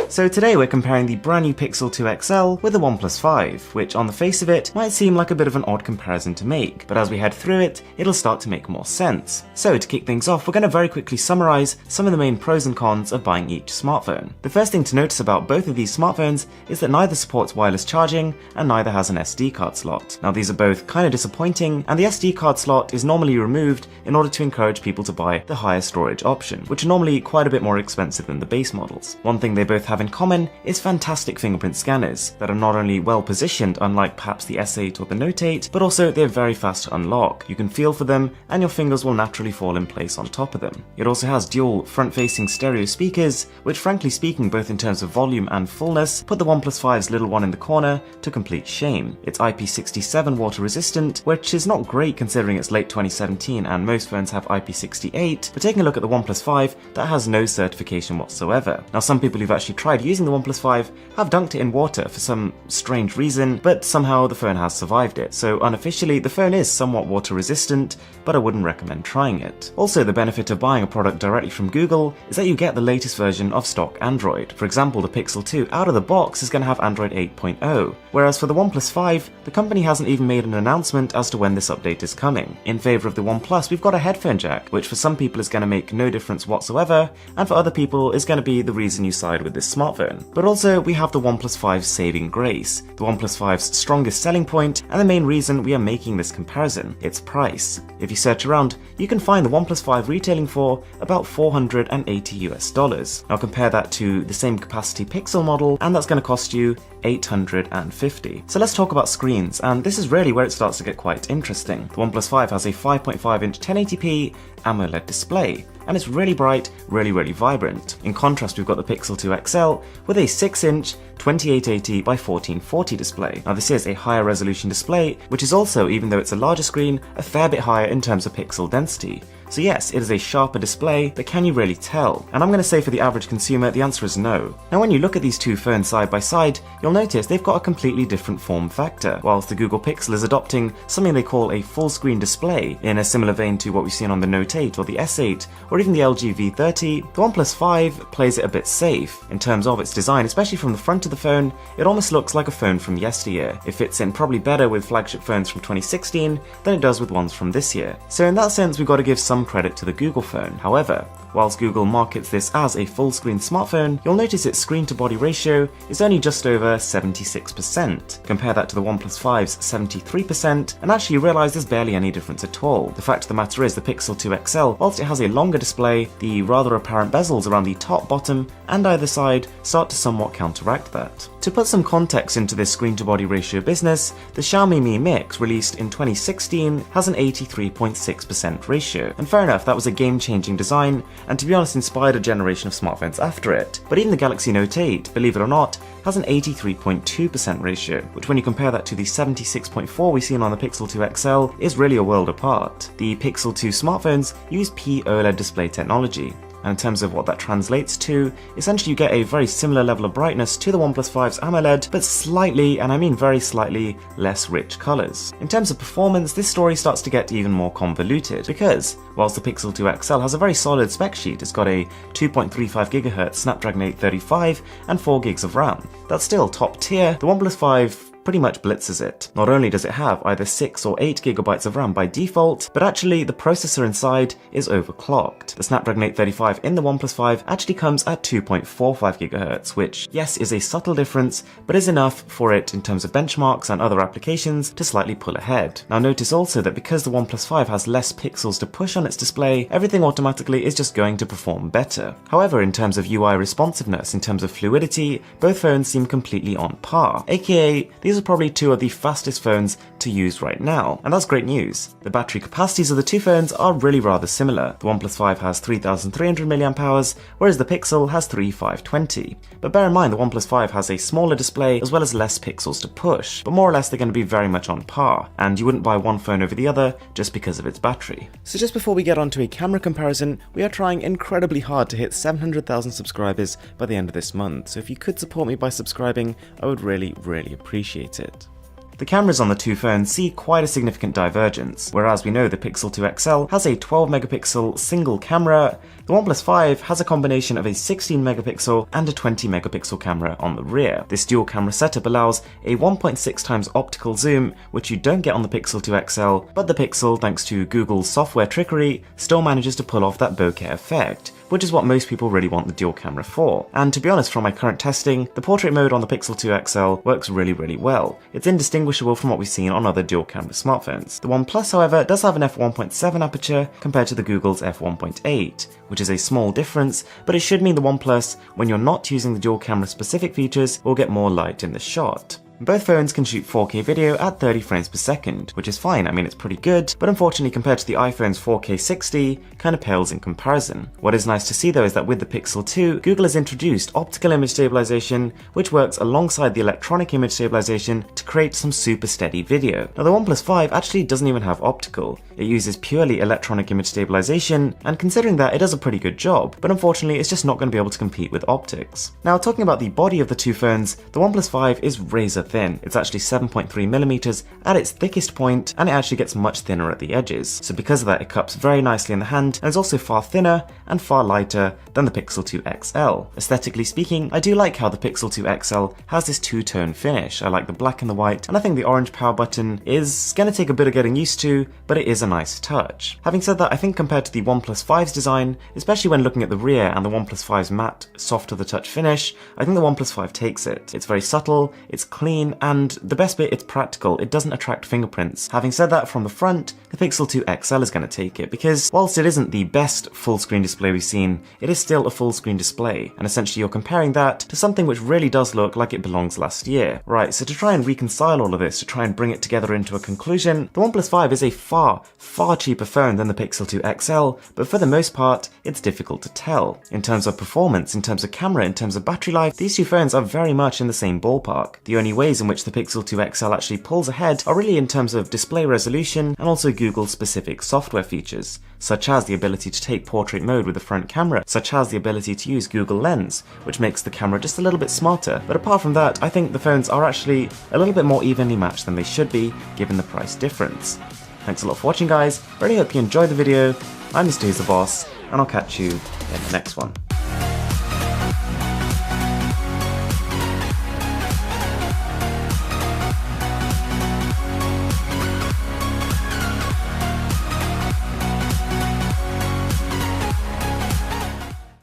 So today we're comparing the brand new Pixel 2 XL with the Oneplus 5, which on the face of it might seem like a bit of an odd comparison to make, but as we head through it, it'll start to make more sense. So to kick things off, we're going to very quickly summarize some of the main pros and cons of buying each smartphone. The first thing to notice about both of these smartphones is that neither supports wireless charging and neither has an SD card slot. Now these are both kind of disappointing, and the SD card slot is normally removed in order to encourage people to buy the higher storage option, which are normally quite a bit more expensive than the base models. One thing they both have in common is fantastic fingerprint scanners that are not only well positioned, unlike perhaps the S8 or the Note 8, but also they're very fast to unlock. You can feel for them and your fingers will naturally fall in place on top of them. It also has dual front-facing stereo speakers, which frankly speaking, both in terms of volume and fullness, put the Oneplus 5's little one in the corner to complete shame. It's IP67 water resistant, which is not great considering it's late 2017 and most phones have IP68, but taking a look at the Oneplus 5, that has no certification whatsoever. Now some people who've actually tried using the Oneplus 5 have dunked it in water for some strange reason, but somehow the phone has survived it. So unofficially, the phone is somewhat water resistant, but I wouldn't recommend trying it. Also, the benefit of buying a product directly from Google is that you get the latest version of stock Android. For example, the Pixel 2 out of the box is going to have Android 8.0, whereas for the OnePlus 5, the company hasn't even made an announcement as to when this update is coming. In favour of the OnePlus, we've got a headphone jack, which for some people is going to make no difference whatsoever, and for other people is going to be the reason you side with this smartphone. But also, we have the OnePlus 5's saving grace, the OnePlus 5's strongest selling point, and the main reason we are making this comparison, its price. If you search around, you can find the OnePlus 5 retailing for about $480 US. Now compare that to the same capacity Pixel model, and that's going to cost you $850. So let's talk about screens, and this is really where it starts to get quite interesting. The OnePlus 5 has a 5.5-inch 1080p AMOLED display, and it's really bright, really vibrant. In contrast, we've got the Pixel 2 XL with a 6-inch 2880 by 1440 display. Now this is a higher resolution display, which is also, even though it's a larger screen, a fair bit higher in terms of pixel density. So yes, it is a sharper display, but can you really tell? And I'm going to say for the average consumer, the answer is no. Now when you look at these two phones side by side, you'll notice they've got a completely different form factor. Whilst the Google Pixel is adopting something they call a full screen display, in a similar vein to what we've seen on the Note 8 or the S8, or even the LG V30, the OnePlus 5 plays it a bit safe. In terms of its design, especially from the front of the phone, it almost looks like a phone from yesteryear. It fits in probably better with flagship phones from 2016 than it does with ones from this year. So in that sense, we've got to give some credit to the Google phone. However, whilst Google markets this as a full-screen smartphone, you'll notice its screen-to-body ratio is only just over 76%. Compare that to the OnePlus 5's 73%, and actually you realise there's barely any difference at all. The fact of the matter is the Pixel 2 XL, whilst it has a longer display, the rather apparent bezels around the top, bottom, and either side start to somewhat counteract that. To put some context into this screen-to-body ratio business, the Xiaomi Mi Mix, released in 2016, has an 83.6% ratio. And fair enough, that was a game-changing design, and to be honest inspired a generation of smartphones after it. But even the Galaxy Note 8, believe it or not, has an 83.2% ratio, which when you compare that to the 76.4 we've seen on the Pixel 2 XL, is really a world apart. The Pixel 2 smartphones use P-OLED display technology. And in terms of what that translates to, essentially you get a very similar level of brightness to the OnePlus 5's AMOLED, but slightly, and I mean very slightly, less rich colours. In terms of performance, this story starts to get even more convoluted, because whilst the Pixel 2 XL has a very solid spec sheet, it's got a 2.35 GHz Snapdragon 835 and 4 GB of RAM. That's still top tier. The OnePlus 5 pretty much blitzes it. Not only does it have either 6 or 8 GB of RAM by default, but actually the processor inside is overclocked. The Snapdragon 835 in the OnePlus 5 actually comes at 2.45 GHz, which yes is a subtle difference, but is enough for it in terms of benchmarks and other applications to slightly pull ahead. Now notice also that because the OnePlus 5 has less pixels to push on its display, everything automatically is just going to perform better. However, in terms of UI responsiveness, in terms of fluidity, both phones seem completely on par, aka these are probably two of the fastest phones to use right now, and that's great news. The battery capacities of the two phones are really rather similar. The OnePlus 5 has 3300 mAh, whereas the Pixel has 3520. But bear in mind the OnePlus 5 has a smaller display as well as less pixels to push, but more or less they're going to be very much on par, and you wouldn't buy one phone over the other just because of its battery. So just before we get onto a camera comparison, we are trying incredibly hard to hit 700,000 subscribers by the end of this month, so if you could support me by subscribing, I would really appreciate it. the cameras on the two phones see quite a significant divergence. Whereas we know the Pixel 2 XL has a 12 megapixel single camera, the OnePlus 5 has a combination of a 16 megapixel and a 20 megapixel camera on the rear. This dual camera setup allows a 1.6 times optical zoom, which you don't get on the Pixel 2 XL, but the Pixel, thanks to Google's software trickery, still manages to pull off that bokeh effect, which is what most people really want the dual camera for. And to be honest, from my current testing, the portrait mode on the Pixel 2 XL works really well. It's indistinguishable from what we've seen on other dual camera smartphones. The OnePlus, however, does have an f1.7 aperture compared to the Google's f1.8, which is a small difference, but it should mean the OnePlus, when you're not using the dual camera specific features, will get more light in the shot. Both phones can shoot 4K video at 30 frames per second, which is fine. I mean, it's pretty good, but unfortunately compared to the iPhone's 4K 60, kind of pales in comparison. What is nice to see though is that with the Pixel 2, Google has introduced optical image stabilization, which works alongside the electronic image stabilization to create some super steady video. Now the OnePlus 5 actually doesn't even have optical. It uses purely electronic image stabilization, and considering that, it does a pretty good job, but unfortunately it's just not going to be able to compete with optics. Now talking about the body of the two phones, the OnePlus 5 is razor thin. It's actually 7.3mm at its thickest point, and it actually gets much thinner at the edges. So because of that, it cups very nicely in the hand, and is also far thinner and far lighter than the Pixel 2 XL. Aesthetically speaking, I do like how the Pixel 2 XL has this two-tone finish. I like the black and the white, and I think the orange power button is gonna take a bit of getting used to, but it is a nice touch. Having said that, I think compared to the OnePlus 5's design, especially when looking at the rear and the OnePlus 5's matte, soft to the touch finish, I think the OnePlus 5 takes it. It's very subtle, it's clean, and the best bit, it's practical. It doesn't attract fingerprints. Having said that, from the front, the Pixel 2 XL is going to take it, because whilst it isn't the best full screen display we've seen, it is still a full screen display, and essentially you're comparing that to something which really does look like it belongs last year. Right, so to try and reconcile all of this, to try and bring it together into a conclusion, the OnePlus 5 is a far cheaper phone than the Pixel 2 XL, but for the most part, it's difficult to tell. In terms of performance, in terms of camera, in terms of battery life, these two phones are very much in the same ballpark. The only ways in which the Pixel 2 XL actually pulls ahead are really in terms of display resolution and also Google's specific software features, such as the ability to take portrait mode with the front camera, such as the ability to use Google Lens, which makes the camera just a little bit smarter. But apart from that, I think the phones are actually a little bit more evenly matched than they should be, given the price difference. Thanks a lot for watching, guys. Really hope you enjoyed the video. I'm Mr. Who's the Boss, and I'll catch you in the next one.